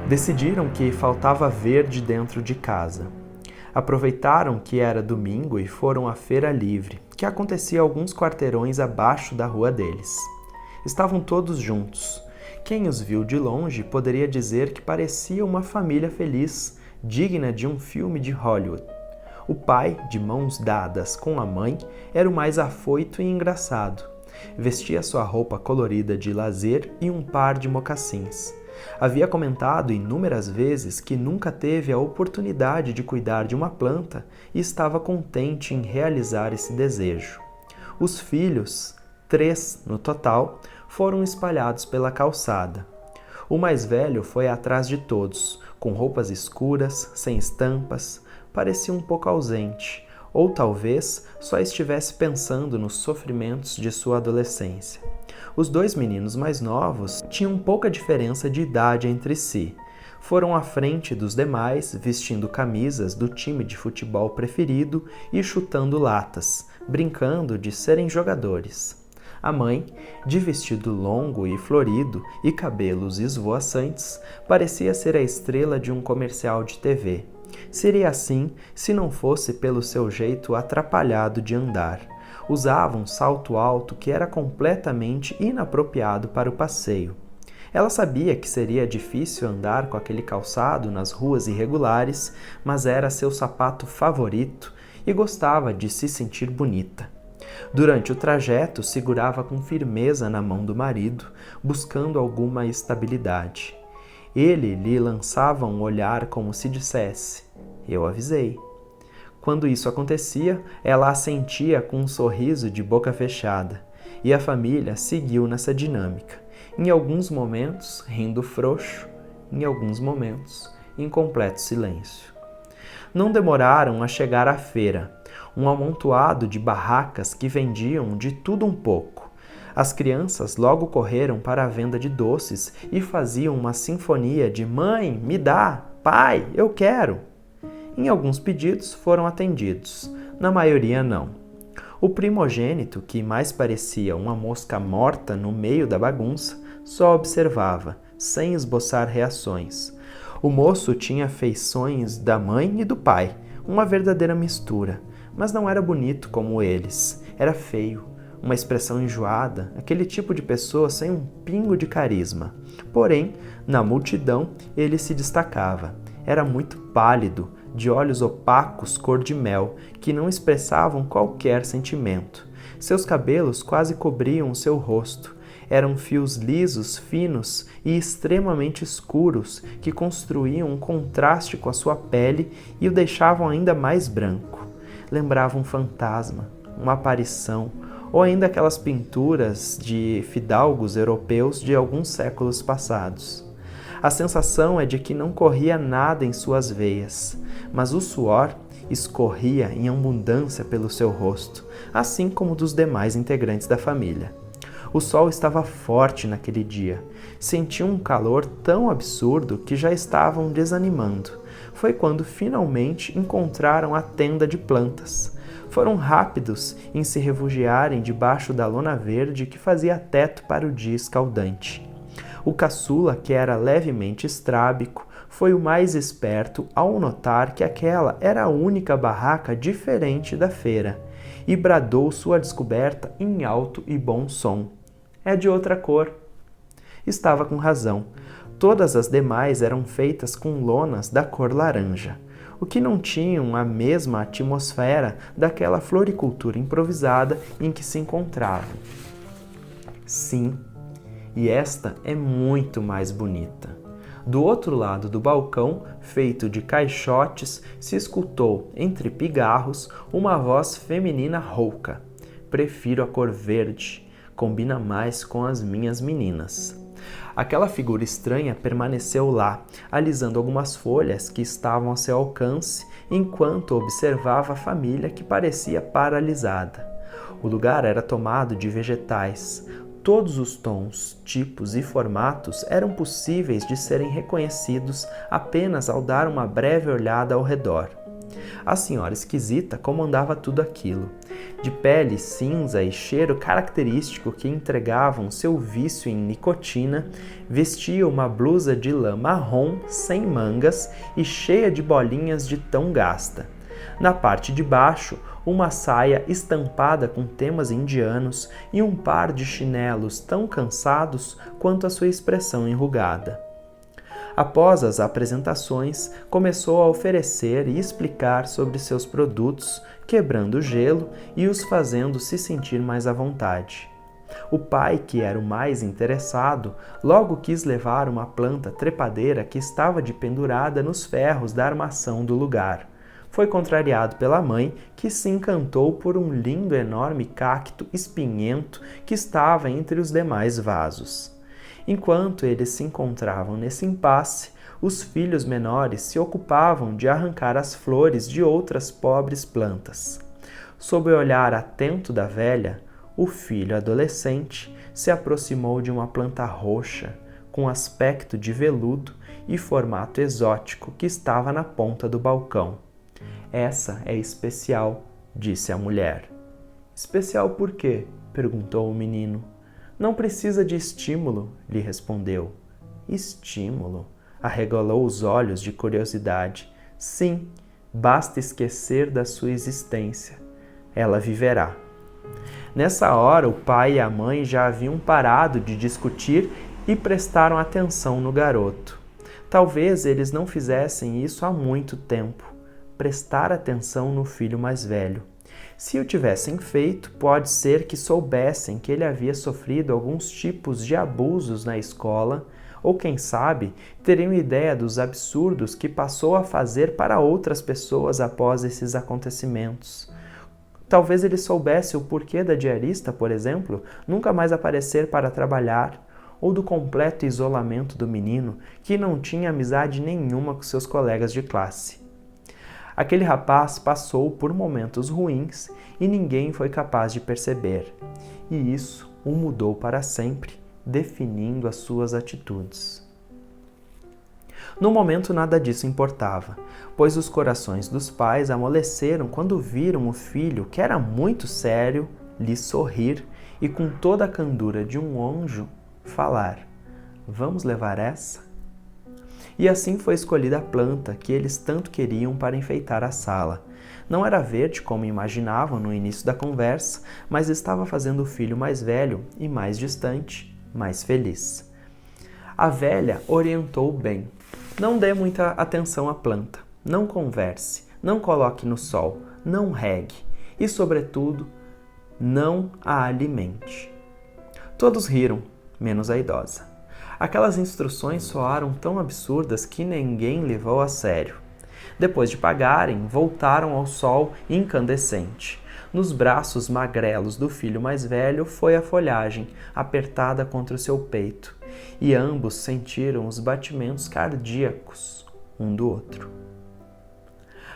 Decidiram que faltava verde dentro de casa. Aproveitaram que era domingo e foram à feira livre, que acontecia alguns quarteirões abaixo da rua deles. Estavam todos juntos. Quem os viu de longe poderia dizer que parecia uma família feliz, digna de um filme de Hollywood. O pai, de mãos dadas com a mãe, era o mais afoito e engraçado. Vestia sua roupa colorida de lazer e um par de mocassins. Havia comentado inúmeras vezes que nunca teve a oportunidade de cuidar de uma planta e estava contente em realizar esse desejo. Os filhos, 3 no total, foram espalhados pela calçada. O mais velho foi atrás de todos, com roupas escuras, sem estampas, parecia um pouco ausente, ou talvez só estivesse pensando nos sofrimentos de sua adolescência. Os 2 meninos mais novos tinham pouca diferença de idade entre si. Foram à frente dos demais, vestindo camisas do time de futebol preferido e chutando latas, brincando de serem jogadores. A mãe, de vestido longo e florido e cabelos esvoaçantes, parecia ser a estrela de um comercial de TV. Seria assim se não fosse pelo seu jeito atrapalhado de andar. Usava um salto alto que era completamente inapropriado para o passeio. Ela sabia que seria difícil andar com aquele calçado nas ruas irregulares, mas era seu sapato favorito e gostava de se sentir bonita. Durante o trajeto, segurava com firmeza na mão do marido, buscando alguma estabilidade. Ele lhe lançava um olhar como se dissesse: "Eu avisei." Quando isso acontecia, ela assentia com um sorriso de boca fechada, e a família seguiu nessa dinâmica, em alguns momentos rindo frouxo, em alguns momentos em completo silêncio. Não demoraram a chegar à feira, um amontoado de barracas que vendiam de tudo um pouco. As crianças logo correram para a venda de doces e faziam uma sinfonia de "Mãe, me dá! Pai, eu quero!" Em alguns pedidos foram atendidos, na maioria não. O primogênito, que mais parecia uma mosca morta no meio da bagunça, só observava, sem esboçar reações. O moço tinha feições da mãe e do pai, uma verdadeira mistura, mas não era bonito como eles, era feio, uma expressão enjoada, aquele tipo de pessoa sem um pingo de carisma. Porém, na multidão, ele se destacava. Era muito pálido, de olhos opacos cor de mel, que não expressavam qualquer sentimento. Seus cabelos quase cobriam o seu rosto. Eram fios lisos, finos e extremamente escuros que construíam um contraste com a sua pele e o deixavam ainda mais branco. Lembrava um fantasma, uma aparição, ou ainda aquelas pinturas de fidalgos europeus de alguns séculos passados. A sensação é de que não corria nada em suas veias, mas o suor escorria em abundância pelo seu rosto, assim como dos demais integrantes da família. O sol estava forte naquele dia. Sentiam um calor tão absurdo que já estavam desanimando. Foi quando finalmente encontraram a tenda de plantas. Foram rápidos em se refugiarem debaixo da lona verde que fazia teto para o dia escaldante. O caçula, que era levemente estrábico, foi o mais esperto ao notar que aquela era a única barraca diferente da feira, e bradou sua descoberta em alto e bom som: "É de outra cor." Estava com razão. Todas as demais eram feitas com lonas da cor laranja, o que não tinham a mesma atmosfera daquela floricultura improvisada em que se encontravam. Sim, e esta é muito mais bonita. Do outro lado do balcão, feito de caixotes, se escutou, entre pigarros, uma voz feminina rouca: "Prefiro a cor verde, combina mais com as minhas meninas." Aquela figura estranha permaneceu lá, alisando algumas folhas que estavam a seu alcance, enquanto observava a família que parecia paralisada. O lugar era tomado de vegetais. Todos os tons, tipos e formatos eram possíveis de serem reconhecidos apenas ao dar uma breve olhada ao redor. A senhora esquisita comandava tudo aquilo. De pele cinza e cheiro característico que entregavam seu vício em nicotina, vestia uma blusa de lã marrom sem mangas e cheia de bolinhas de tão gasta. Na parte de baixo, uma saia estampada com temas indianos e um par de chinelos tão cansados quanto a sua expressão enrugada. Após as apresentações, começou a oferecer e explicar sobre seus produtos, quebrando o gelo e os fazendo se sentir mais à vontade. O pai, que era o mais interessado, logo quis levar uma planta trepadeira que estava pendurada nos ferros da armação do lugar. Foi contrariado pela mãe, que se encantou por um lindo enorme cacto espinhento que estava entre os demais vasos. Enquanto eles se encontravam nesse impasse, os filhos menores se ocupavam de arrancar as flores de outras pobres plantas. Sob o olhar atento da velha, o filho adolescente se aproximou de uma planta roxa, com aspecto de veludo e formato exótico que estava na ponta do balcão. "Essa é especial", disse a mulher. "Especial por quê?" perguntou o menino. "Não precisa de estímulo", lhe respondeu. "Estímulo?", arregalou os olhos de curiosidade. "Sim, basta esquecer da sua existência. Ela viverá." Nessa hora, o pai e a mãe já haviam parado de discutir e prestaram atenção no garoto. Talvez eles não fizessem isso há muito tempo. Prestar atenção no filho mais velho. Se o tivessem feito, pode ser que soubessem que ele havia sofrido alguns tipos de abusos na escola, ou quem sabe, teriam ideia dos absurdos que passou a fazer para outras pessoas após esses acontecimentos. Talvez ele soubesse o porquê da diarista, por exemplo, nunca mais aparecer para trabalhar, ou do completo isolamento do menino, que não tinha amizade nenhuma com seus colegas de classe. Aquele rapaz passou por momentos ruins e ninguém foi capaz de perceber, e isso o mudou para sempre, definindo as suas atitudes. No momento nada disso importava, pois os corações dos pais amoleceram quando viram o filho, que era muito sério, lhe sorrir e com toda a candura de um anjo falar: "Vamos levar essa?" E assim foi escolhida a planta que eles tanto queriam para enfeitar a sala. Não era verde como imaginavam no início da conversa, mas estava fazendo o filho mais velho e mais distante, mais feliz. A velha orientou bem. Não dê muita atenção à planta, não converse, não coloque no sol, não regue e, sobretudo, não a alimente. Todos riram, menos a idosa. Aquelas instruções soaram tão absurdas que ninguém levou a sério. Depois de pagarem, voltaram ao sol incandescente. Nos braços magrelos do filho mais velho foi a folhagem, apertada contra o seu peito, e ambos sentiram os batimentos cardíacos um do outro.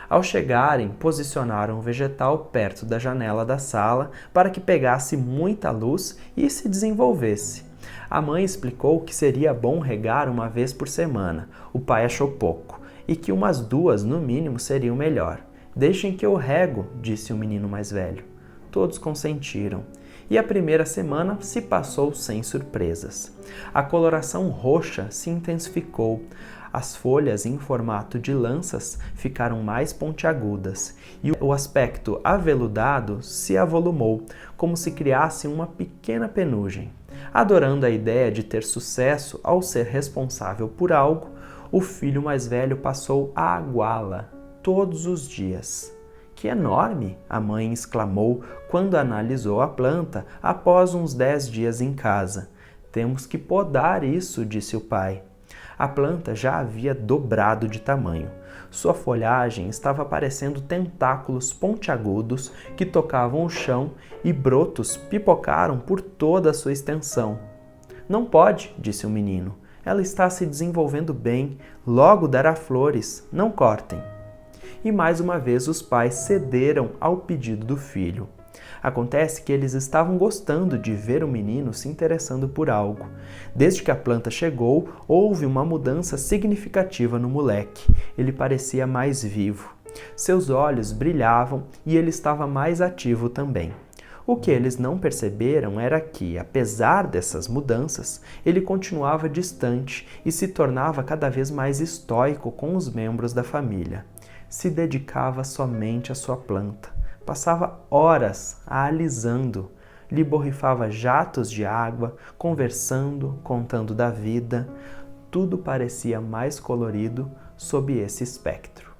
Ao chegarem, posicionaram o vegetal perto da janela da sala para que pegasse muita luz e se desenvolvesse. A mãe explicou que seria bom regar uma vez por semana. O pai achou pouco, e que umas 2 no mínimo seriam melhor. "Deixem que eu rego", disse o menino mais velho. Todos consentiram, e a primeira semana se passou sem surpresas. A coloração roxa se intensificou, as folhas em formato de lanças ficaram mais pontiagudas, e o aspecto aveludado se avolumou, como se criasse uma pequena penugem. Adorando a ideia de ter sucesso ao ser responsável por algo, o filho mais velho passou a aguá-la todos os dias. "Que enorme!" a mãe exclamou quando analisou a planta após uns 10 dias em casa. "Temos que podar isso", disse o pai. A planta já havia dobrado de tamanho. Sua folhagem estava parecendo tentáculos pontiagudos que tocavam o chão e brotos pipocaram por toda a sua extensão. "Não pode", disse o menino. "Ela está se desenvolvendo bem, logo dará flores, não cortem." E mais uma vez os pais cederam ao pedido do filho. Acontece que eles estavam gostando de ver o menino se interessando por algo. Desde que a planta chegou, houve uma mudança significativa no moleque. Ele parecia mais vivo. Seus olhos brilhavam e ele estava mais ativo também. O que eles não perceberam era que, apesar dessas mudanças, ele continuava distante e se tornava cada vez mais estoico com os membros da família. Se dedicava somente à sua planta, passava horas a alisando, lhe borrifava jatos de água, conversando, contando da vida. Tudo parecia mais colorido sob esse espectro.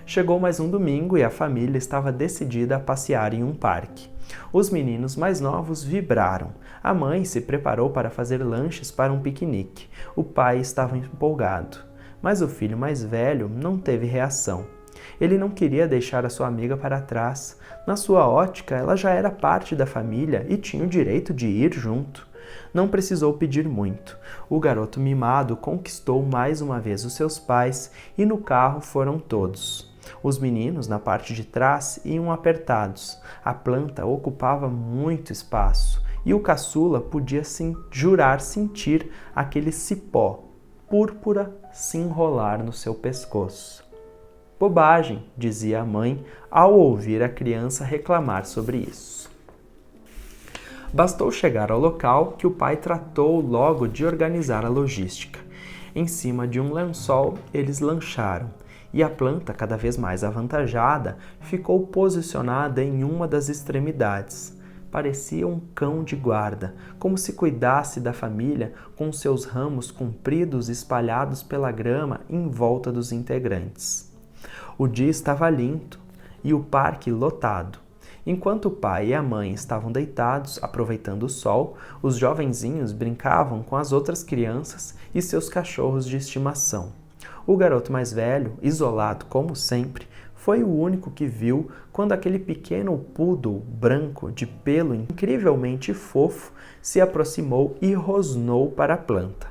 Chegou mais um domingo e a família estava decidida a passear em um parque. Os meninos mais novos vibraram. A mãe se preparou para fazer lanches para um piquenique. O pai estava empolgado, mas o filho mais velho não teve reação. Ele não queria deixar a sua amiga para trás. Na sua ótica, ela já era parte da família e tinha o direito de ir junto. Não precisou pedir muito. O garoto mimado conquistou mais uma vez os seus pais e no carro foram todos. Os meninos, na parte de trás, iam apertados. A planta ocupava muito espaço e o caçula podia jurar sentir aquele cipó púrpura se enrolar no seu pescoço. Bobagem, dizia a mãe ao ouvir a criança reclamar sobre isso. Bastou chegar ao local que o pai tratou logo de organizar a logística. Em cima de um lençol, eles lancharam. E a planta, cada vez mais avantajada, ficou posicionada em uma das extremidades. Parecia um cão de guarda, como se cuidasse da família com seus ramos compridos espalhados pela grama em volta dos integrantes. O dia estava limpo e o parque lotado. Enquanto o pai e a mãe estavam deitados, aproveitando o sol, os jovenzinhos brincavam com as outras crianças e seus cachorros de estimação. O garoto mais velho, isolado como sempre, foi o único que viu quando aquele pequeno poodle branco de pelo incrivelmente fofo se aproximou e rosnou para a planta.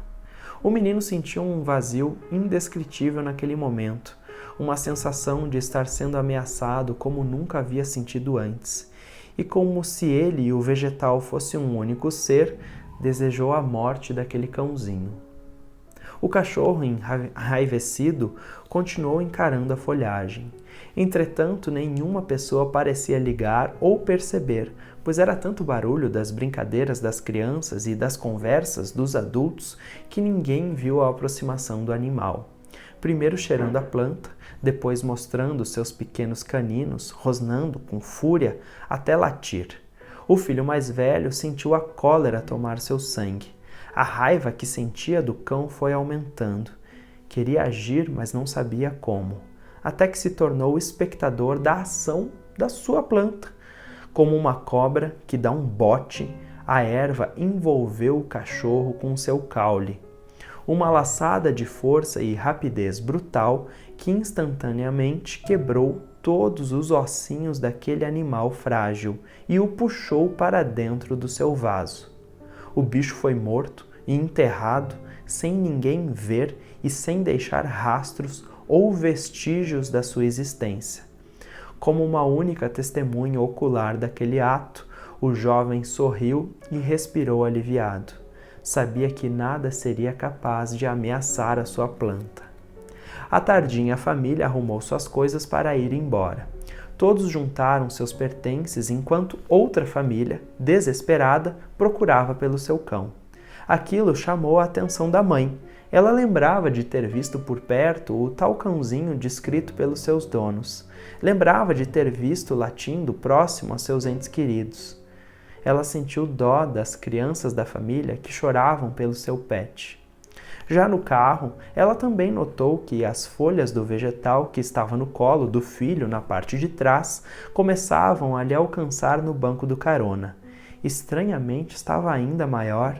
O menino sentiu um vazio indescritível naquele momento, uma sensação de estar sendo ameaçado como nunca havia sentido antes, e como se ele e o vegetal fossem um único ser, desejou a morte daquele cãozinho. O cachorro, enraivecido, continuou encarando a folhagem. Entretanto, nenhuma pessoa parecia ligar ou perceber, pois era tanto barulho das brincadeiras das crianças e das conversas dos adultos que ninguém viu a aproximação do animal. Primeiro cheirando a planta, depois mostrando seus pequenos caninos, rosnando com fúria até latir. O filho mais velho sentiu a cólera tomar seu sangue. A raiva que sentia do cão foi aumentando. Queria agir, mas não sabia como, até que se tornou espectador da ação da sua planta. Como uma cobra que dá um bote, a erva envolveu o cachorro com seu caule. Uma laçada de força e rapidez brutal que instantaneamente quebrou todos os ossinhos daquele animal frágil e o puxou para dentro do seu vaso. O bicho foi morto e enterrado sem ninguém ver e sem deixar rastros ou vestígios da sua existência. Como uma única testemunha ocular daquele ato, o jovem sorriu e respirou aliviado. Sabia que nada seria capaz de ameaçar a sua planta. À tardinha, a família arrumou suas coisas para ir embora. Todos juntaram seus pertences enquanto outra família, desesperada, procurava pelo seu cão. Aquilo chamou a atenção da mãe. Ela lembrava de ter visto por perto o tal cãozinho descrito pelos seus donos. Lembrava de ter visto latindo próximo a seus entes queridos. Ela sentiu dó das crianças da família que choravam pelo seu pet. Já no carro, ela também notou que as folhas do vegetal que estava no colo do filho na parte de trás começavam a lhe alcançar no banco do carona. Estranhamente, estava ainda maior.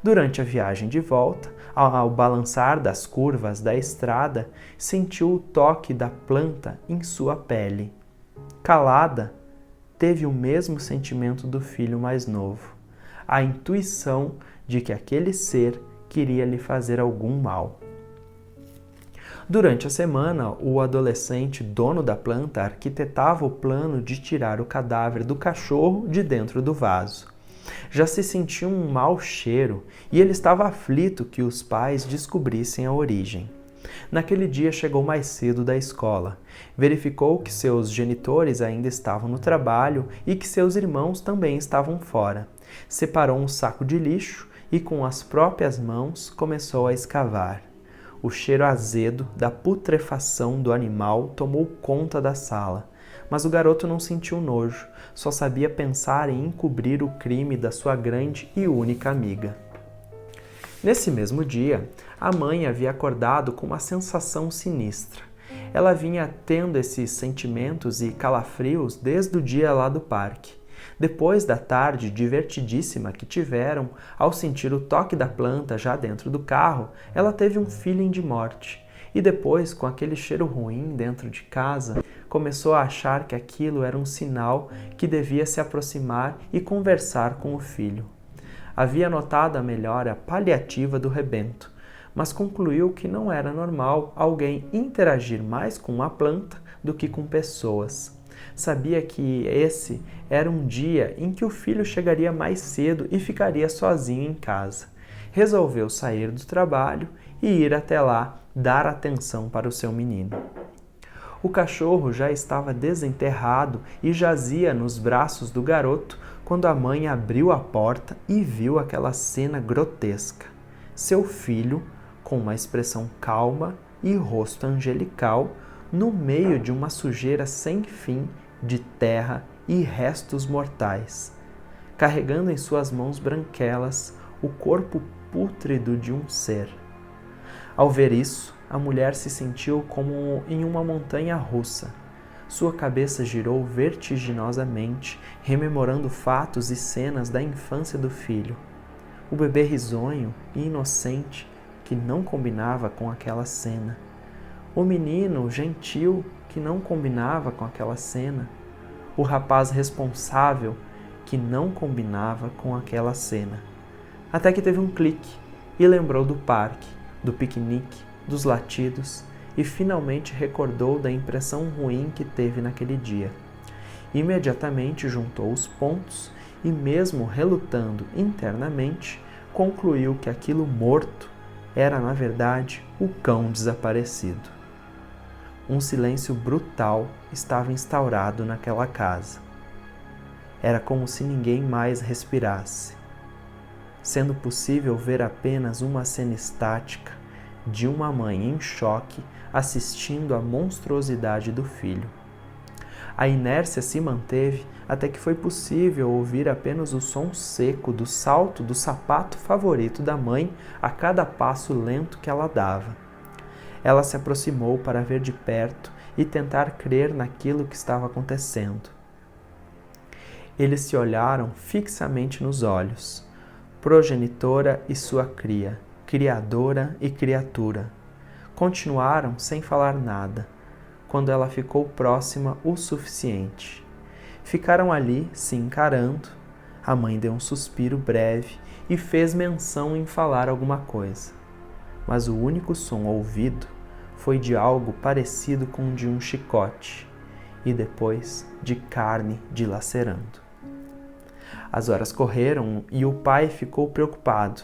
Durante a viagem de volta, ao balançar das curvas da estrada, sentiu o toque da planta em sua pele. Calada, teve o mesmo sentimento do filho mais novo, a intuição de que aquele ser queria lhe fazer algum mal. Durante a semana, o adolescente dono da planta arquitetava o plano de tirar o cadáver do cachorro de dentro do vaso. Já se sentia um mau cheiro e ele estava aflito que os pais descobrissem a origem. Naquele dia chegou mais cedo da escola. Verificou que seus genitores ainda estavam no trabalho e que seus irmãos também estavam fora. Separou um saco de lixo e com as próprias mãos começou a escavar. O cheiro azedo da putrefação do animal tomou conta da sala, mas o garoto não sentiu nojo, só sabia pensar em encobrir o crime da sua grande e única amiga. Nesse mesmo dia, a mãe havia acordado com uma sensação sinistra. Ela vinha tendo esses sentimentos e calafrios desde o dia lá do parque. Depois da tarde divertidíssima que tiveram, ao sentir o toque da planta já dentro do carro, ela teve um feeling de morte. E depois, com aquele cheiro ruim dentro de casa, começou a achar que aquilo era um sinal que devia se aproximar e conversar com o filho. Havia notado a melhora paliativa do rebento, mas concluiu que não era normal alguém interagir mais com uma planta do que com pessoas. Sabia que esse era um dia em que o filho chegaria mais cedo e ficaria sozinho em casa. Resolveu sair do trabalho e ir até lá dar atenção para o seu menino. O cachorro já estava desenterrado e jazia nos braços do garoto quando a mãe abriu a porta e viu aquela cena grotesca. Seu filho, com uma expressão calma e rosto angelical, no meio de uma sujeira sem fim de terra e restos mortais, carregando em suas mãos branquelas o corpo pútrido de um ser. Ao ver isso, a mulher se sentiu como em uma montanha russa. Sua cabeça girou vertiginosamente, rememorando fatos e cenas da infância do filho. O bebê risonho e inocente que não combinava com aquela cena. O menino gentil que não combinava com aquela cena. O rapaz responsável que não combinava com aquela cena. Até que teve um clique e lembrou do parque, do piquenique, dos latidos e finalmente recordou da impressão ruim que teve naquele dia. Imediatamente juntou os pontos e, mesmo relutando internamente, concluiu que aquilo morto era, na verdade, o cão desaparecido. Um silêncio brutal estava instaurado naquela casa. Era como se ninguém mais respirasse, sendo possível ver apenas uma cena estática de uma mãe em choque assistindo à monstruosidade do filho. A inércia se manteve até que foi possível ouvir apenas o som seco do salto do sapato favorito da mãe a cada passo lento que ela dava. Ela se aproximou para ver de perto e tentar crer naquilo que estava acontecendo. Eles se olharam fixamente nos olhos, progenitora e sua cria, criadora e criatura. Continuaram sem falar nada, quando ela ficou próxima o suficiente. Ficaram ali, se encarando. A mãe deu um suspiro breve e fez menção em falar alguma coisa. Mas o único som ouvido foi de algo parecido com o de um chicote, e depois de carne dilacerando. As horas correram e o pai ficou preocupado.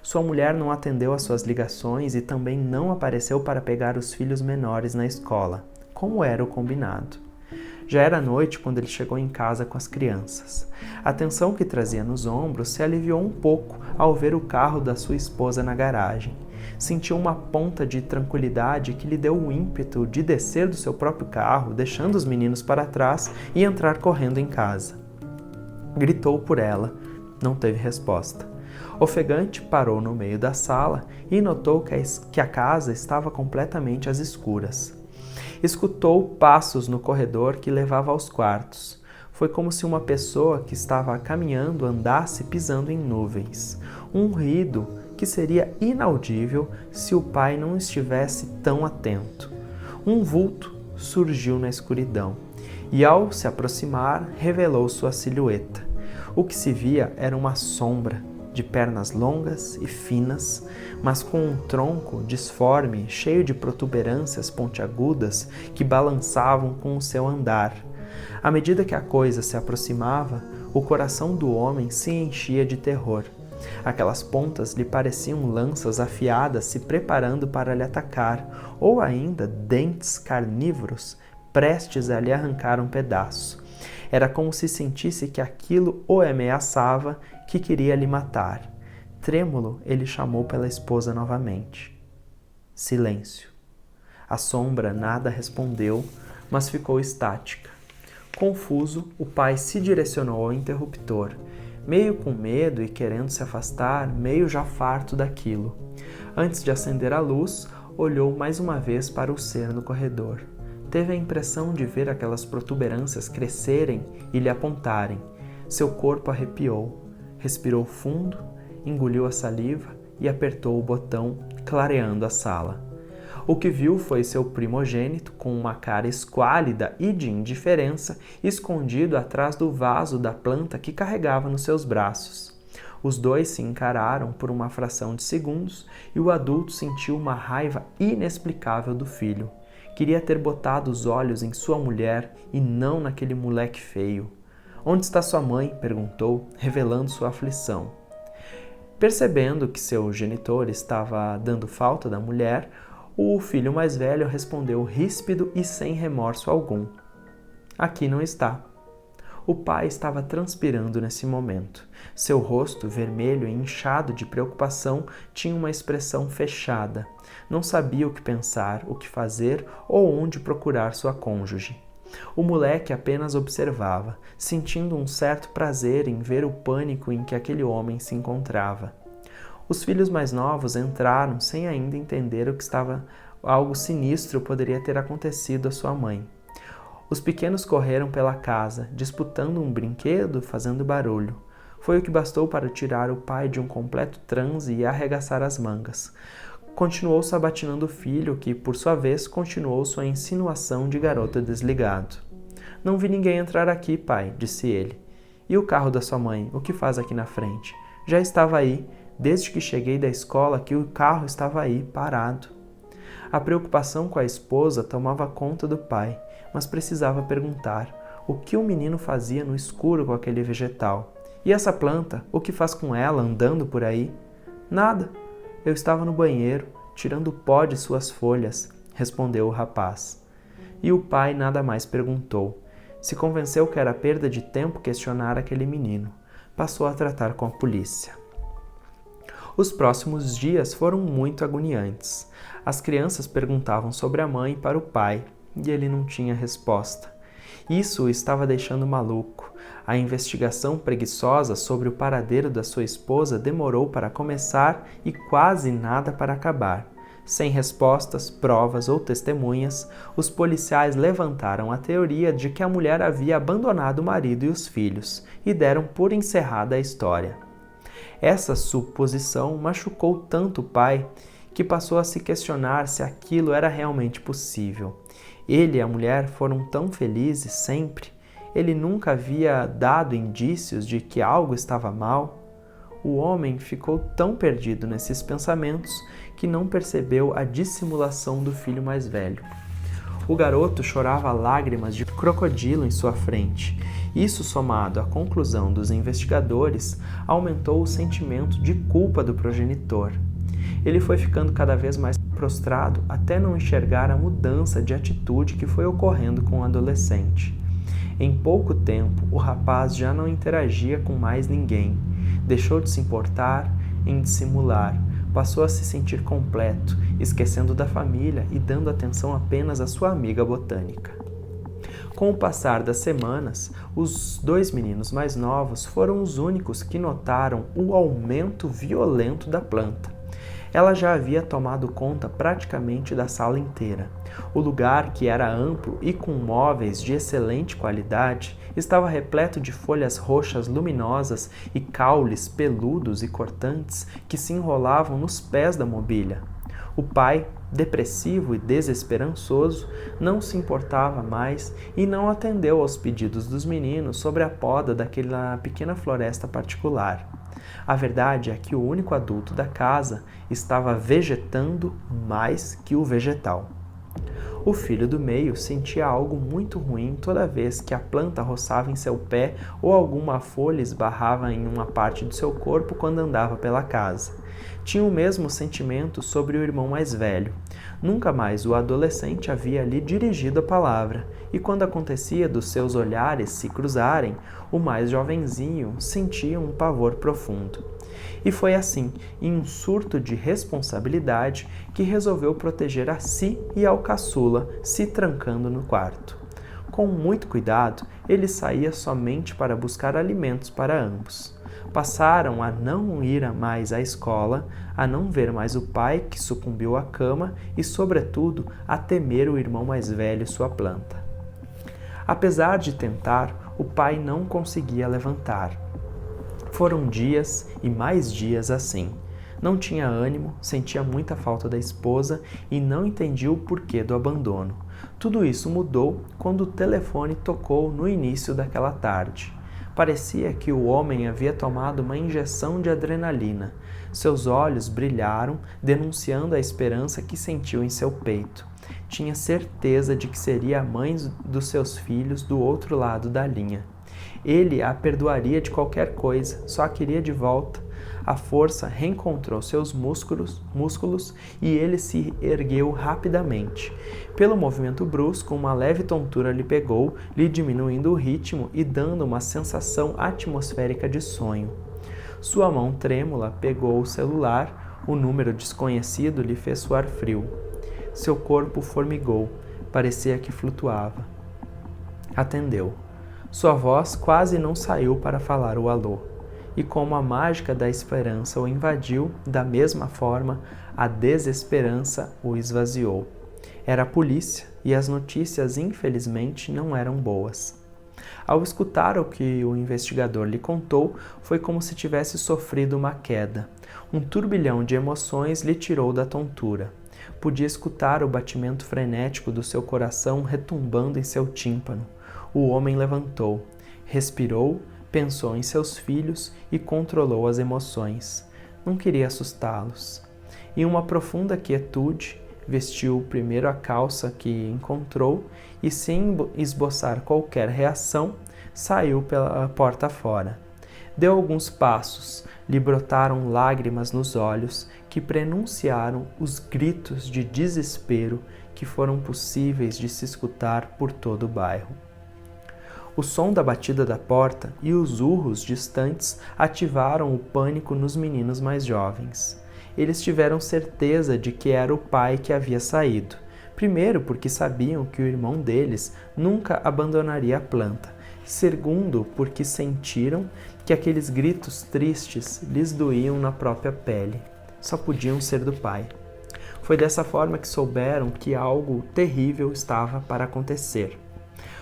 Sua mulher não atendeu às suas ligações e também não apareceu para pegar os filhos menores na escola, como era o combinado. Já era noite quando ele chegou em casa com as crianças. A tensão que trazia nos ombros se aliviou um pouco ao ver o carro da sua esposa na garagem. Sentiu uma ponta de tranquilidade que lhe deu o ímpeto de descer do seu próprio carro, deixando os meninos para trás e entrar correndo em casa. Gritou por ela, não teve resposta. Ofegante, parou no meio da sala e notou que a casa estava completamente às escuras. Escutou passos no corredor que levava aos quartos. Foi como se uma pessoa que estava caminhando andasse pisando em nuvens. Um ruído que seria inaudível se o pai não estivesse tão atento. Um vulto surgiu na escuridão e, ao se aproximar, revelou sua silhueta. O que se via era uma sombra, de pernas longas e finas, mas com um tronco disforme, cheio de protuberâncias pontiagudas que balançavam com o seu andar. À medida que a coisa se aproximava, o coração do homem se enchia de terror. Aquelas pontas lhe pareciam lanças afiadas se preparando para lhe atacar, ou ainda dentes carnívoros prestes a lhe arrancar um pedaço. Era como se sentisse que aquilo o ameaçava, que queria lhe matar. Trêmulo, ele chamou pela esposa novamente. Silêncio. A sombra nada respondeu, mas ficou estática. Confuso, o pai se direcionou ao interruptor, meio com medo e querendo se afastar, meio já farto daquilo. Antes de acender a luz, olhou mais uma vez para o ser no corredor. Teve a impressão de ver aquelas protuberâncias crescerem e lhe apontarem. Seu corpo arrepiou. Respirou fundo, engoliu a saliva e apertou o botão, clareando a sala. O que viu foi seu primogênito, com uma cara esquálida e de indiferença, escondido atrás do vaso da planta que carregava nos seus braços. Os dois se encararam por uma fração de segundos e o adulto sentiu uma raiva inexplicável do filho. Queria ter botado os olhos em sua mulher e não naquele moleque feio. "Onde está sua mãe?" perguntou, revelando sua aflição. Percebendo que seu genitor estava dando falta da mulher, o filho mais velho respondeu ríspido e sem remorso algum. "Aqui não está." O pai estava transpirando nesse momento. Seu rosto, vermelho e inchado de preocupação, tinha uma expressão fechada. Não sabia o que pensar, o que fazer ou onde procurar sua cônjuge. O moleque apenas observava, sentindo um certo prazer em ver o pânico em que aquele homem se encontrava. Os filhos mais novos entraram sem ainda entender o que algo sinistro poderia ter acontecido à sua mãe. Os pequenos correram pela casa, disputando um brinquedo, fazendo barulho. Foi o que bastou para tirar o pai de um completo transe e arregaçar as mangas. Continuou sabatinando o filho, que, por sua vez, continuou sua insinuação de garoto desligado. "Não vi ninguém entrar aqui, pai", disse ele. "E o carro da sua mãe, o que faz aqui na frente?" "Já estava aí. Desde que cheguei da escola que o carro estava aí, parado." A preocupação com a esposa tomava conta do pai, mas precisava perguntar o que o menino fazia no escuro com aquele vegetal. "E essa planta, o que faz com ela andando por aí?" "Nada. Eu estava no banheiro, tirando o pó de suas folhas", respondeu o rapaz. E o pai nada mais perguntou. Se convenceu que era perda de tempo questionar aquele menino. Passou a tratar com a polícia. Os próximos dias foram muito agoniantes. As crianças perguntavam sobre a mãe para o pai e ele não tinha resposta. Isso o estava deixando maluco. A investigação preguiçosa sobre o paradeiro da sua esposa demorou para começar e quase nada para acabar. Sem respostas, provas ou testemunhas, os policiais levantaram a teoria de que a mulher havia abandonado o marido e os filhos e deram por encerrada a história. Essa suposição machucou tanto o pai que passou a se questionar se aquilo era realmente possível. Ele e a mulher foram tão felizes sempre. Ele nunca havia dado indícios de que algo estava mal. O homem ficou tão perdido nesses pensamentos que não percebeu a dissimulação do filho mais velho. O garoto chorava lágrimas de crocodilo em sua frente. Isso, somado à conclusão dos investigadores, aumentou o sentimento de culpa do progenitor. Ele foi ficando cada vez mais prostrado até não enxergar a mudança de atitude que foi ocorrendo com o adolescente. Em pouco tempo, o rapaz já não interagia com mais ninguém. Deixou de se importar em dissimular. Passou a se sentir completo, esquecendo da família e dando atenção apenas à sua amiga botânica. Com o passar das semanas, os dois meninos mais novos foram os únicos que notaram o aumento violento da planta. Ela já havia tomado conta praticamente da sala inteira. O lugar, que era amplo e com móveis de excelente qualidade, estava repleto de folhas roxas luminosas e caules peludos e cortantes que se enrolavam nos pés da mobília. O pai, depressivo e desesperançoso, não se importava mais e não atendeu aos pedidos dos meninos sobre a poda daquela pequena floresta particular. A verdade é que o único adulto da casa estava vegetando mais que o vegetal. O filho do meio sentia algo muito ruim toda vez que a planta roçava em seu pé ou alguma folha esbarrava em uma parte do seu corpo quando andava pela casa. Tinha o mesmo sentimento sobre o irmão mais velho. Nunca mais o adolescente havia lhe dirigido a palavra, e quando acontecia dos seus olhares se cruzarem, o mais jovenzinho sentia um pavor profundo. E foi assim, em um surto de responsabilidade, que resolveu proteger a si e ao caçula, se trancando no quarto. Com muito cuidado, ele saía somente para buscar alimentos para ambos. Passaram a não ir mais à escola, a não ver mais o pai que sucumbiu à cama e, sobretudo, a temer o irmão mais velho, sua planta. Apesar de tentar, o pai não conseguia levantar. Foram dias e mais dias assim. Não tinha ânimo, sentia muita falta da esposa e não entendia o porquê do abandono. Tudo isso mudou quando o telefone tocou no início daquela tarde. Parecia que o homem havia tomado uma injeção de adrenalina. Seus olhos brilharam, denunciando a esperança que sentiu em seu peito. Tinha certeza de que seria a mãe dos seus filhos do outro lado da linha. Ele a perdoaria de qualquer coisa, só a queria de volta. A força reencontrou seus músculos e ele se ergueu rapidamente. Pelo movimento brusco, uma leve tontura lhe pegou, lhe diminuindo o ritmo e dando uma sensação atmosférica de sonho. Sua mão trêmula pegou o celular, o número desconhecido lhe fez suar frio. Seu corpo formigou, parecia que flutuava. Atendeu. Sua voz quase não saiu para falar o alô. E como a mágica da esperança o invadiu, da mesma forma, a desesperança o esvaziou. Era a polícia e as notícias, infelizmente, não eram boas. Ao escutar o que o investigador lhe contou, foi como se tivesse sofrido uma queda. Um turbilhão de emoções lhe tirou da tontura. Podia escutar o batimento frenético do seu coração retumbando em seu tímpano. O homem levantou, respirou, pensou em seus filhos e controlou as emoções. Não queria assustá-los. Em uma profunda quietude, vestiu primeiro a calça que encontrou e, sem esboçar qualquer reação, saiu pela porta fora. Deu alguns passos, lhe brotaram lágrimas nos olhos que prenunciaram os gritos de desespero que foram possíveis de se escutar por todo o bairro. O som da batida da porta e os urros distantes ativaram o pânico nos meninos mais jovens. Eles tiveram certeza de que era o pai que havia saído. Primeiro, porque sabiam que o irmão deles nunca abandonaria a planta. Segundo, porque sentiram que aqueles gritos tristes lhes doíam na própria pele. Só podiam ser do pai. Foi dessa forma que souberam que algo terrível estava para acontecer.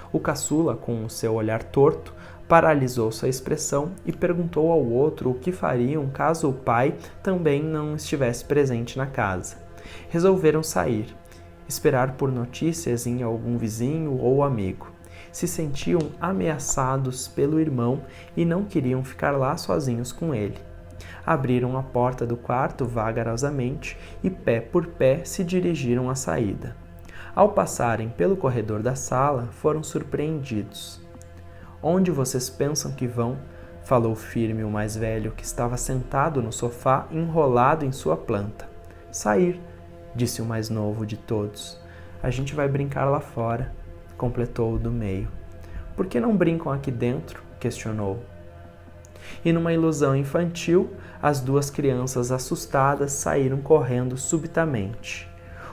O caçula, com o seu olhar torto, paralisou sua expressão e perguntou ao outro o que fariam caso o pai também não estivesse presente na casa. Resolveram sair, esperar por notícias em algum vizinho ou amigo. Se sentiam ameaçados pelo irmão e não queriam ficar lá sozinhos com ele. Abriram a porta do quarto vagarosamente e, pé por pé, se dirigiram à saída. Ao passarem pelo corredor da sala, foram surpreendidos. "Onde vocês pensam que vão?" falou firme o mais velho, que estava sentado no sofá, enrolado em sua planta. "Sair", disse o mais novo de todos. "A gente vai brincar lá fora", completou o do meio. "Por que não brincam aqui dentro?" questionou. E numa ilusão infantil, as duas crianças assustadas saíram correndo subitamente.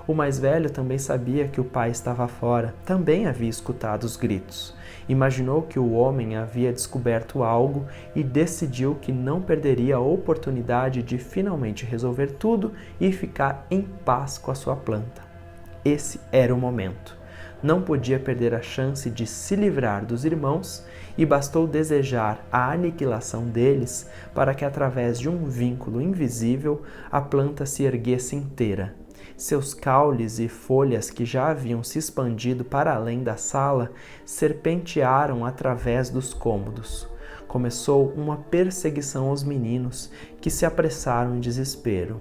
O mais velho também sabia que o pai estava fora, também havia escutado os gritos. Imaginou que o homem havia descoberto algo e decidiu que não perderia a oportunidade de finalmente resolver tudo e ficar em paz com a sua planta. Esse era o momento. Não podia perder a chance de se livrar dos irmãos e bastou desejar a aniquilação deles para que, através de um vínculo invisível, a planta se erguesse inteira. Seus caules e folhas, que já haviam se expandido para além da sala, serpentearam através dos cômodos. Começou uma perseguição aos meninos, que se apressaram em desespero.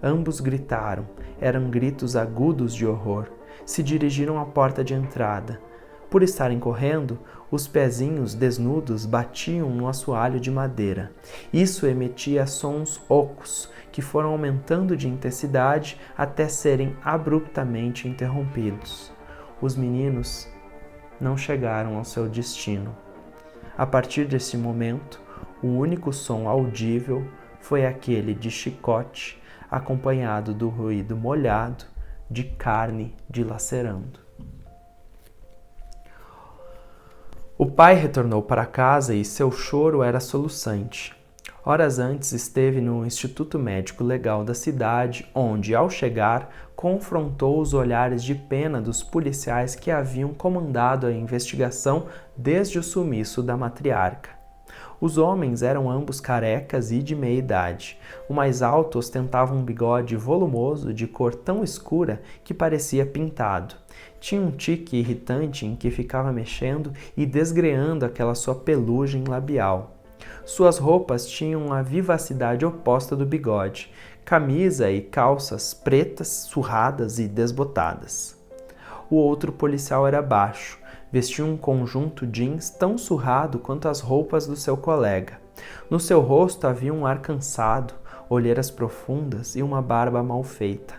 Ambos gritaram, eram gritos agudos de horror. se dirigiram à porta de entrada. Por estarem correndo, os pezinhos desnudos batiam no assoalho de madeira. Isso emitia sons ocos, que foram aumentando de intensidade até serem abruptamente interrompidos. Os meninos não chegaram ao seu destino. A partir desse momento, o único som audível foi aquele de chicote, acompanhado do ruído molhado de carne dilacerando. O pai retornou para casa e seu choro era soluçante. Horas antes esteve no Instituto Médico Legal da cidade, onde, ao chegar, confrontou os olhares de pena dos policiais que haviam comandado a investigação desde o sumiço da matriarca. Os homens eram ambos carecas e de meia idade. O mais alto ostentava um bigode volumoso de cor tão escura que parecia pintado. Tinha um tique irritante em que ficava mexendo e desgreando aquela sua pelugem labial. Suas roupas tinham a vivacidade oposta do bigode, camisa e calças pretas, surradas e desbotadas. O outro policial era baixo, vestia um conjunto jeans tão surrado quanto as roupas do seu colega. No seu rosto havia um ar cansado, olheiras profundas e uma barba mal feita.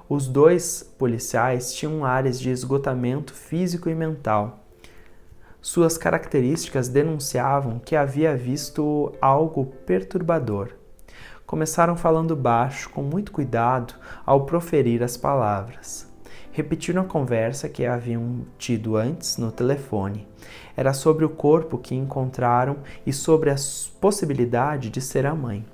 Os dois policiais tinham ares de esgotamento físico e mental. Suas características denunciavam que havia visto algo perturbador. Começaram falando baixo, com muito cuidado, ao proferir as palavras. Repetiram a conversa que haviam tido antes no telefone. Era sobre o corpo que encontraram e sobre a possibilidade de ser a mãe.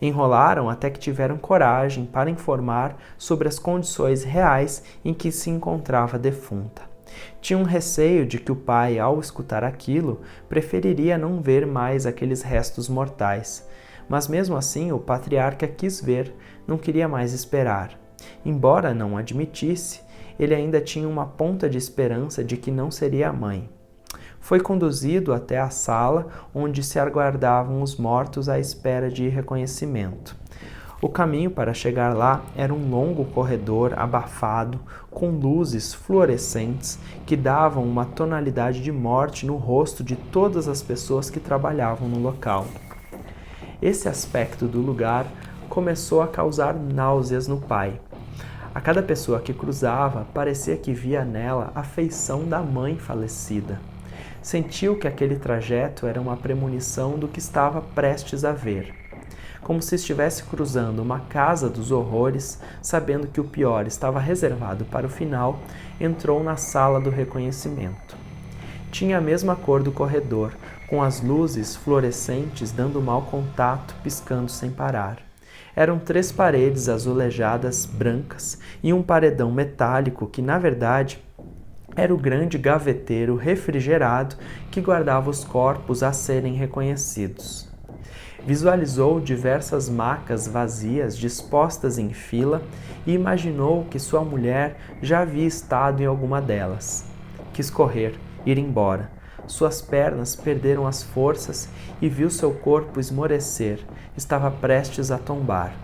Enrolaram até que tiveram coragem para informar sobre as condições reais em que se encontrava a defunta. Tinham receio de que o pai, ao escutar aquilo, preferiria não ver mais aqueles restos mortais. Mas mesmo assim o patriarca quis ver, não queria mais esperar. Embora não admitisse, ele ainda tinha uma ponta de esperança de que não seria a mãe. Foi conduzido até a sala onde se aguardavam os mortos à espera de reconhecimento. O caminho para chegar lá era um longo corredor abafado, com luzes fluorescentes que davam uma tonalidade de morte no rosto de todas as pessoas que trabalhavam no local. Esse aspecto do lugar começou a causar náuseas no pai. A cada pessoa que cruzava, parecia que via nela a feição da mãe falecida. Sentiu que aquele trajeto era uma premonição do que estava prestes a ver. Como se estivesse cruzando uma casa dos horrores, sabendo que o pior estava reservado para o final, entrou na sala do reconhecimento. Tinha a mesma cor do corredor, com as luzes fluorescentes dando mau contato, piscando sem parar. Eram 3 paredes azulejadas brancas e um paredão metálico que, na verdade, era o grande gaveteiro refrigerado que guardava os corpos a serem reconhecidos. Visualizou diversas macas vazias dispostas em fila e imaginou que sua mulher já havia estado em alguma delas. Quis correr, ir embora. Suas pernas perderam as forças e viu seu corpo esmorecer. Estava prestes a tombar.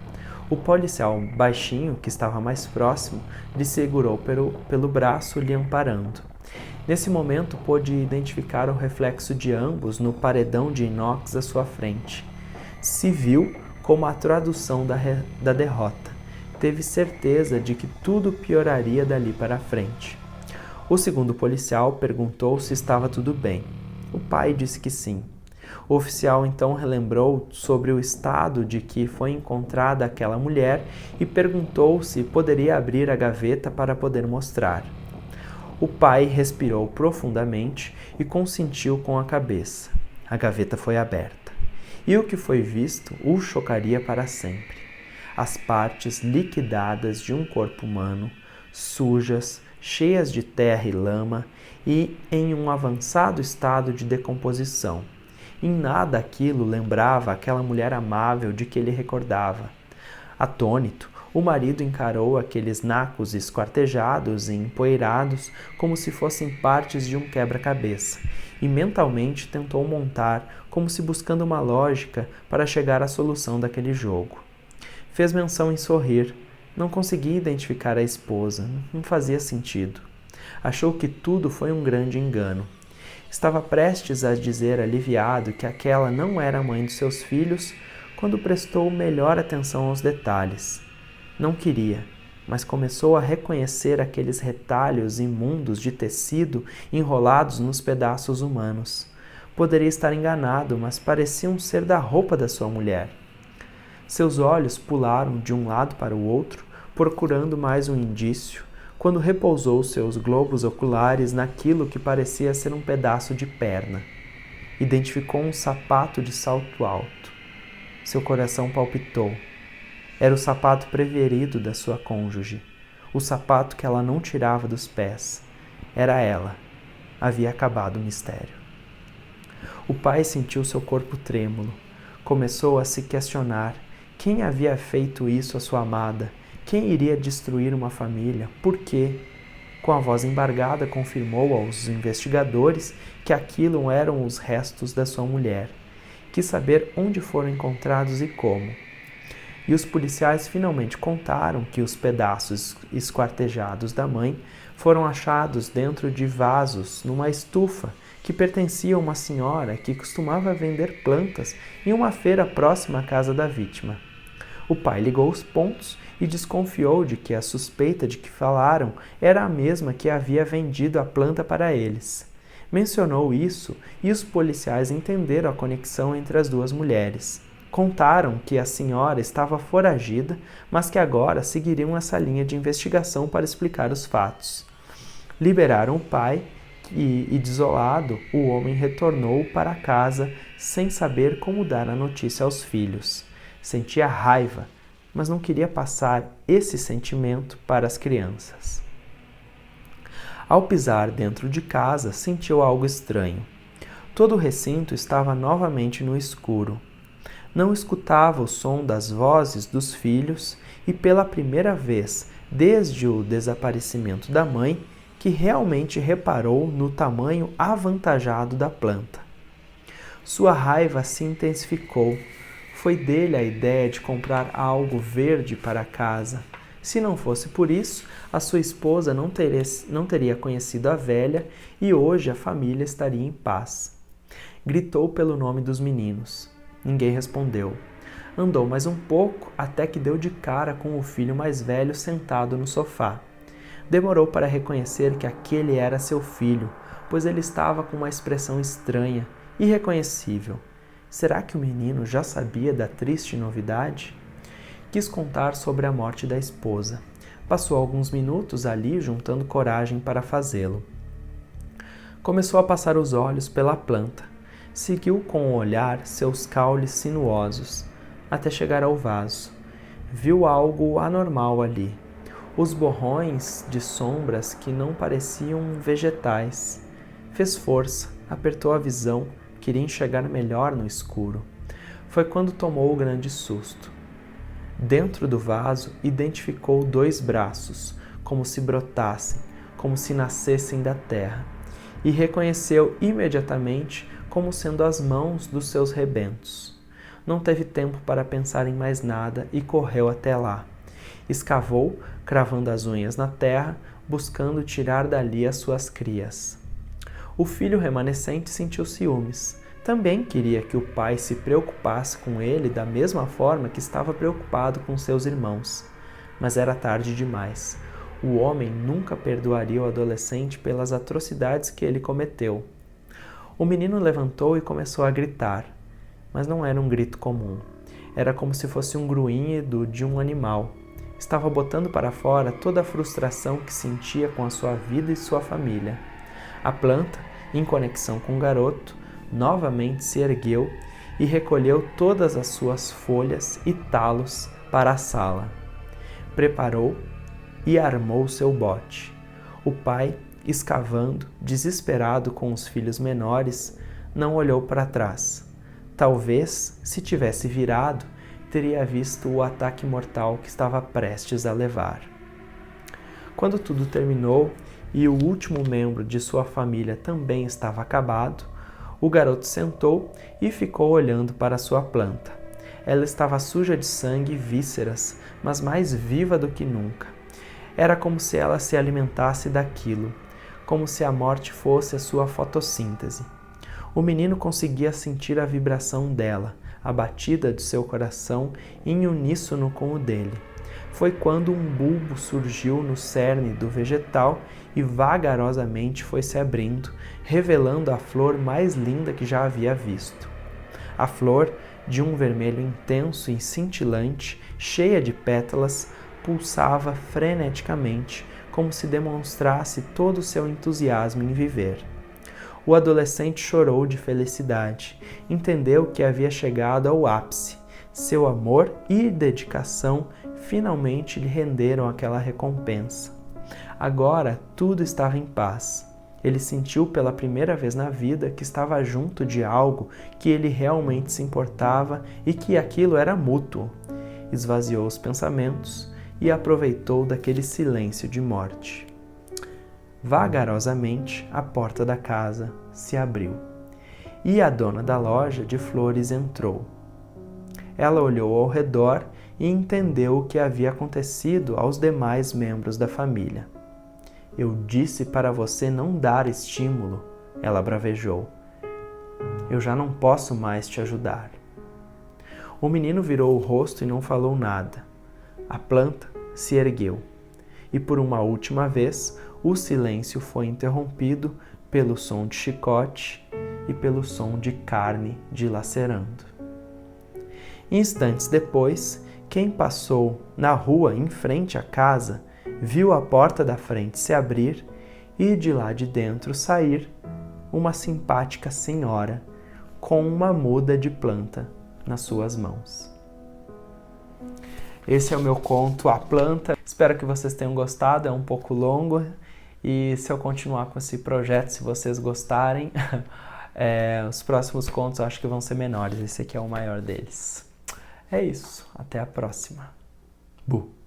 O policial baixinho, que estava mais próximo, lhe segurou pelo braço, lhe amparando. Nesse momento, pôde identificar o reflexo de ambos no paredão de inox à sua frente. Se viu como a tradução da derrota. Teve certeza de que tudo pioraria dali para frente. O segundo policial perguntou se estava tudo bem. O pai disse que sim. O oficial então relembrou sobre o estado de que foi encontrada aquela mulher e perguntou se poderia abrir a gaveta para poder mostrar. O pai respirou profundamente e consentiu com a cabeça. A gaveta foi aberta. E o que foi visto o chocaria para sempre. As partes liquidadas de um corpo humano, sujas, cheias de terra e lama e em um avançado estado de decomposição. Em nada aquilo lembrava aquela mulher amável de que ele recordava. Atônito, o marido encarou aqueles nacos esquartejados e empoeirados como se fossem partes de um quebra-cabeça e mentalmente tentou montar, como se buscando uma lógica para chegar à solução daquele jogo. Fez menção em sorrir, Não conseguia identificar a esposa, não fazia sentido. Achou que tudo foi um grande engano. Estava prestes a dizer aliviado que aquela não era a mãe de seus filhos quando prestou melhor atenção aos detalhes. Não queria, mas começou a reconhecer aqueles retalhos imundos de tecido enrolados nos pedaços humanos. Poderia estar enganado, mas pareciam ser da roupa da sua mulher. Seus olhos pularam de um lado para o outro, procurando mais um indício, quando repousou seus globos oculares naquilo que parecia ser um pedaço de perna. Identificou um sapato de salto alto. Seu coração palpitou. Era o sapato preferido da sua cônjuge, o sapato que ela não tirava dos pés. Era ela. Havia acabado o mistério. O pai sentiu seu corpo trêmulo. Começou a se questionar. Quem havia feito isso à sua amada? Quem iria destruir uma família? Por quê? Com a voz embargada, confirmou aos investigadores que aquilo eram os restos da sua mulher. Quis saber onde foram encontrados e como. E os policiais finalmente contaram que os pedaços esquartejados da mãe foram achados dentro de vasos numa estufa que pertencia a uma senhora que costumava vender plantas em uma feira próxima à casa da vítima. O pai ligou os pontos e desconfiou de que a suspeita de que falaram era a mesma que havia vendido a planta para eles. Mencionou isso e os policiais entenderam a conexão entre as duas mulheres. Contaram que a senhora estava foragida, mas que agora seguiriam essa linha de investigação para explicar os fatos. Liberaram o pai e desolado, o homem retornou para casa sem saber como dar a notícia aos filhos. Sentia raiva, mas não queria passar esse sentimento para as crianças. Ao pisar dentro de casa, sentiu algo estranho. Todo o recinto estava novamente no escuro. Não escutava o som das vozes dos filhos e, pela primeira vez desde o desaparecimento da mãe, que realmente reparou no tamanho avantajado da planta. Sua raiva se intensificou. Foi dele a ideia de comprar algo verde para casa. Se não fosse por isso, a sua esposa não teria conhecido a velha e hoje a família estaria em paz. Gritou pelo nome dos meninos. Ninguém respondeu. Andou mais um pouco até que deu de cara com o filho mais velho sentado no sofá. Demorou para reconhecer que aquele era seu filho, pois ele estava com uma expressão estranha, irreconhecível. Será que o menino já sabia da triste novidade? Quis contar sobre a morte da esposa. Passou alguns minutos ali juntando coragem para fazê-lo. Começou a passar os olhos pela planta. Seguiu com o olhar seus caules sinuosos, até chegar ao vaso. Viu algo anormal ali. Os borrões de sombras que não pareciam vegetais. Fez força, apertou a visão, queria enxergar melhor no escuro. Foi quando tomou o grande susto. Dentro do vaso, identificou 2 braços, como se brotassem, como se nascessem da terra, e reconheceu imediatamente como sendo as mãos dos seus rebentos. Não teve tempo para pensar em mais nada e correu até lá. Escavou, cravando as unhas na terra, buscando tirar dali as suas crias. O filho remanescente sentiu ciúmes. Também queria que o pai se preocupasse com ele da mesma forma que estava preocupado com seus irmãos. Mas era tarde demais. O homem nunca perdoaria o adolescente pelas atrocidades que ele cometeu. O menino levantou e começou a gritar. Mas não era um grito comum. Era como se fosse um grunhido de um animal. Estava botando para fora toda a frustração que sentia com a sua vida e sua família. A planta, em conexão com o garoto, novamente se ergueu e recolheu todas as suas folhas e talos para a sala. Preparou e armou seu bote. O pai, escavando, desesperado com os filhos menores, não olhou para trás. Talvez, se tivesse virado, teria visto o ataque mortal que estava prestes a levar. Quando tudo terminou e o último membro de sua família também estava acabado, o garoto sentou e ficou olhando para sua planta. Ela estava suja de sangue e vísceras, mas mais viva do que nunca. Era como se ela se alimentasse daquilo, como se a morte fosse a sua fotossíntese. O menino conseguia sentir a vibração dela, a batida de seu coração em uníssono com o dele. Foi quando um bulbo surgiu no cerne do vegetal e vagarosamente foi se abrindo, revelando a flor mais linda que já havia visto. A flor, de um vermelho intenso e cintilante, cheia de pétalas, pulsava freneticamente, como se demonstrasse todo o seu entusiasmo em viver. O adolescente chorou de felicidade, entendeu que havia chegado ao ápice. Seu amor e dedicação finalmente lhe renderam aquela recompensa. Agora tudo estava em paz. Ele sentiu pela primeira vez na vida que estava junto de algo que ele realmente se importava e que aquilo era mútuo. Esvaziou os pensamentos e aproveitou daquele silêncio de morte. Vagarosamente, a porta da casa se abriu e a dona da loja de flores entrou. Ela olhou ao redor e entendeu o que havia acontecido aos demais membros da família. Eu disse para você não dar estímulo, ela bravejou. Eu já não posso mais te ajudar. O menino virou o rosto e não falou nada. A planta se ergueu e por uma última vez o silêncio foi interrompido pelo som de chicote e pelo som de carne dilacerando. Instantes depois, quem passou na rua em frente à casa viu a porta da frente se abrir e de lá de dentro sair uma simpática senhora com uma muda de planta nas suas mãos. Esse é o meu conto A Planta. Espero que vocês tenham gostado, é um pouco longo e se eu continuar com esse projeto, se vocês gostarem, os próximos contos eu acho que vão ser menores, esse aqui é o maior deles. É isso, até a próxima. Bu!